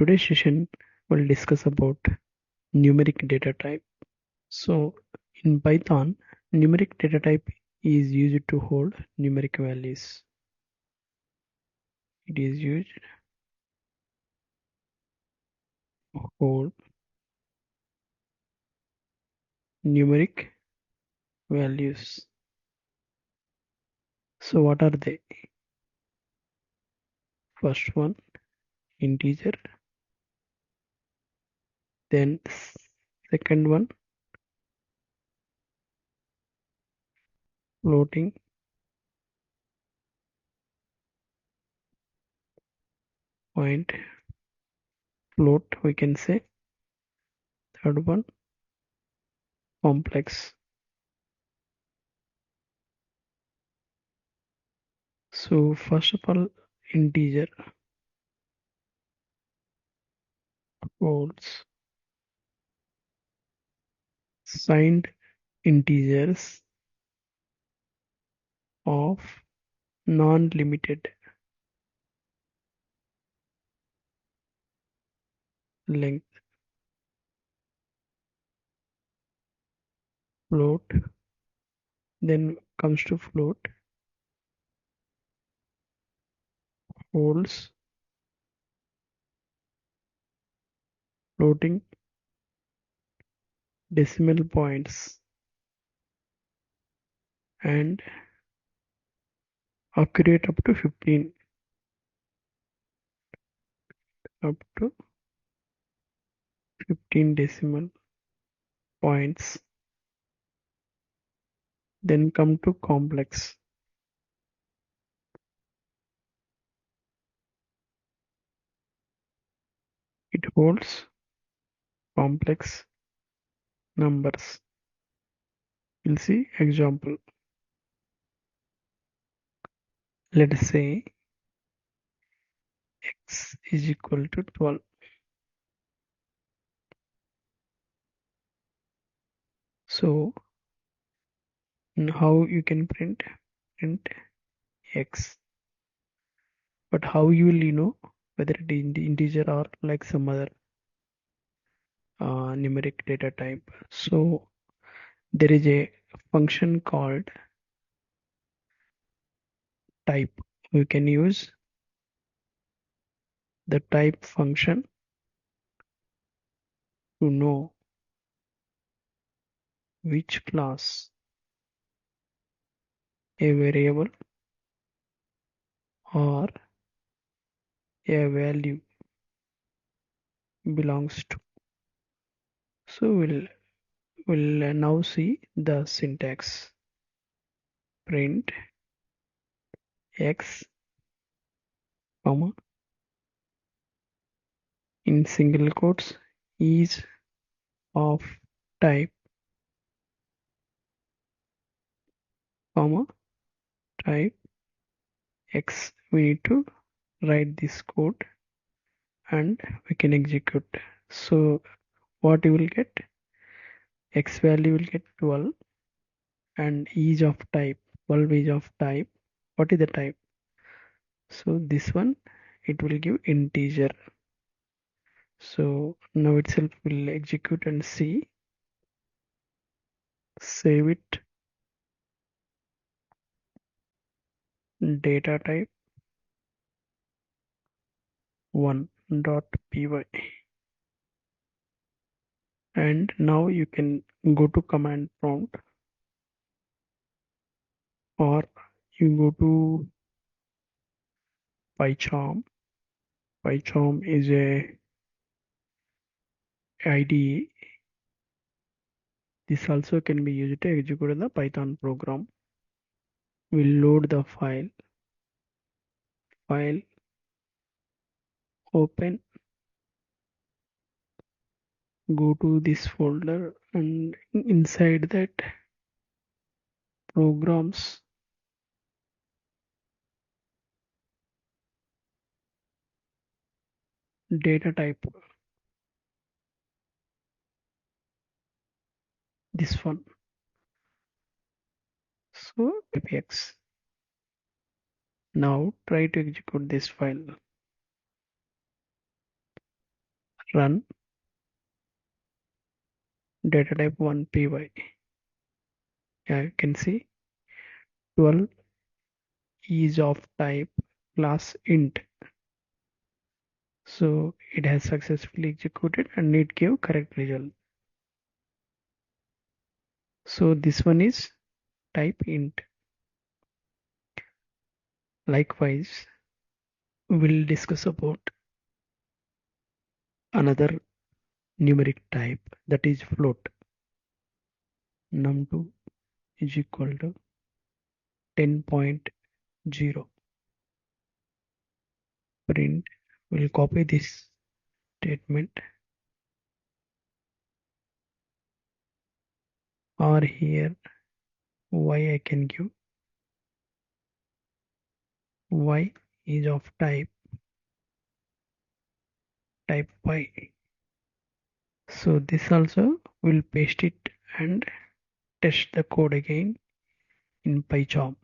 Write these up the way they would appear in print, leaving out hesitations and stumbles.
today's session we'll discuss about numeric data type. So in Python, numeric data type is used to hold numeric values. It is used to hold numeric values. So what are they? First one, integer. Then second one, floating point, float we can say. Third one, complex. So first of all, integer holds signed integers of non-limited length. Float, then comes to float, holds floating decimal points and accurate up to 15, up to 15 decimal points. Then come to complex. It holds complex numbers. We'll see example. Let us say x is equal to 12. So how you can print x, but how you will know whether it is integer or like some other numeric data type. So there is a function called type. We can use the type function to know which class a variable or a value belongs to. So we'll now see the syntax. Print x, comma, in single quotes, is of type, comma, type x. We need to write this code and we can execute. So what you will get, x value will get 12 and is of type, 12 is of type. What is the type? So this one, it will give integer. So now itself will execute and see, save it, data type 1.py, and now you can go to command prompt or you go to PyCharm. PyCharm is a IDE. This also can be used to execute the Python program. We'll load the file, open, go to this folder, and inside that programs, data type, this one. So x. Now try to execute this file. run data type 1 py. Yeah, you can see 12 is of type class int. So it has successfully executed and it gave correct result. So this one is type int. Likewise, we'll discuss about another numeric type, that is float. Num2 is equal to 10.0. Print. We'll copy this statement, or here y I can give y is of type y. So this also will paste it and test the code again in PyCharm.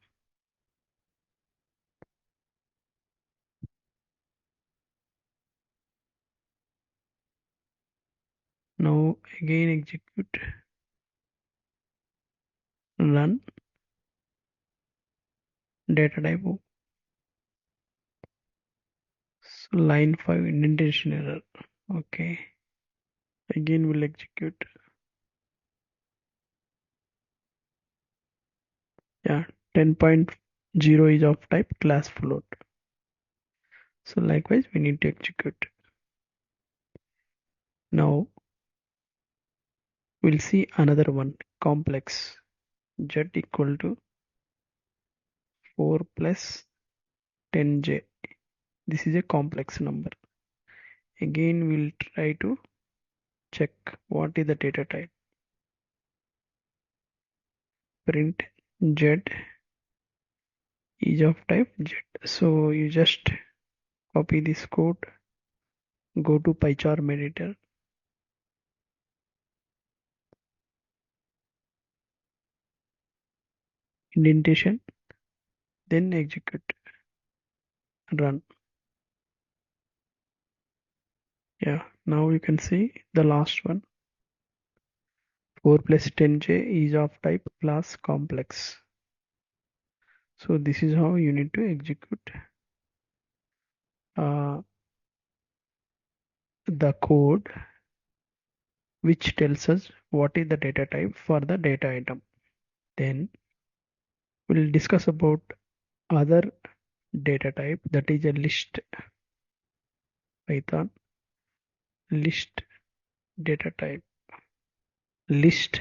Now again execute, run data type. So line 5 indentation error. Okay. Again we'll execute. Yeah, 10.0 is of type class float. So likewise we need to execute. Now we'll see another one, complex. Z equal to 4 plus 10j. This is a complex number. Again we'll try to check what is the data type. Print Z is of type Z. So you just copy this code, go to PyCharm editor, indentation, then execute, run. Yeah, now you can see the last one. 4 plus 10j is of type class complex. So this is how you need to execute uh, the code which tells us what is the data type for the data item. Then we'll discuss about other data type, that is a list. Python list data type. List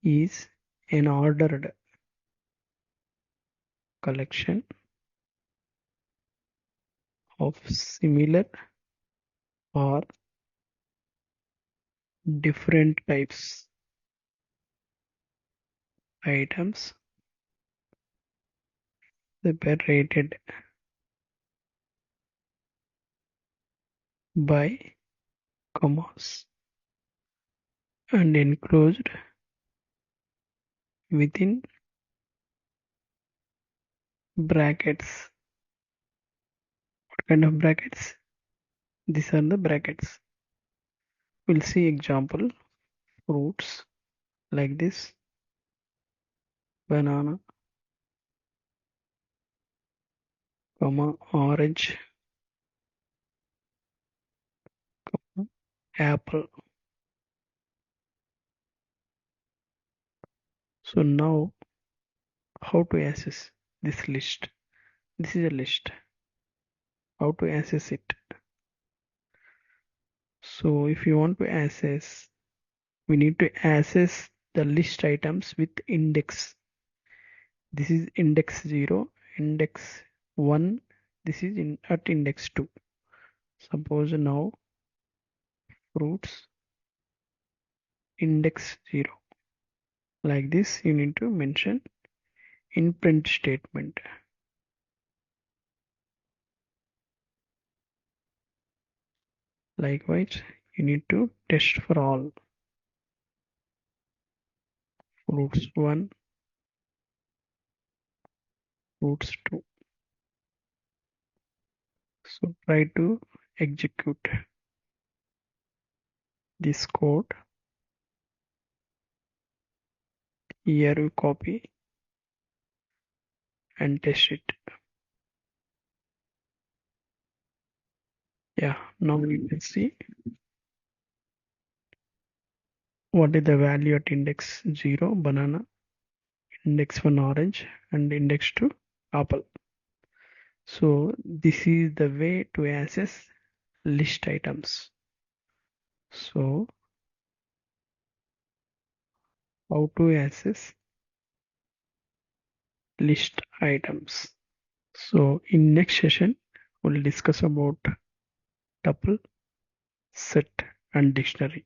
is an ordered collection of similar or different types items separated by commas and enclosed within brackets. What kind of brackets? These are the brackets. We'll see example. Fruits like this: banana, comma, orange, apple. So now how to access this list? This is a list. How to access it? So if you want to access, we need to access the list items with index. This is index 0, index 1. This is at index 2. Suppose now fruits index 0. Like this you need to mention in print statement. Likewise you need to test for all. Fruits 1, fruits 2. So try to execute. this code. Here we copy and test it. Yeah, now we can see what is the value at index 0 banana, index 1 orange, and index 2 apple. So this is the way to access list items. So how to access list items? So in next session we'll discuss about tuple, set, and dictionary.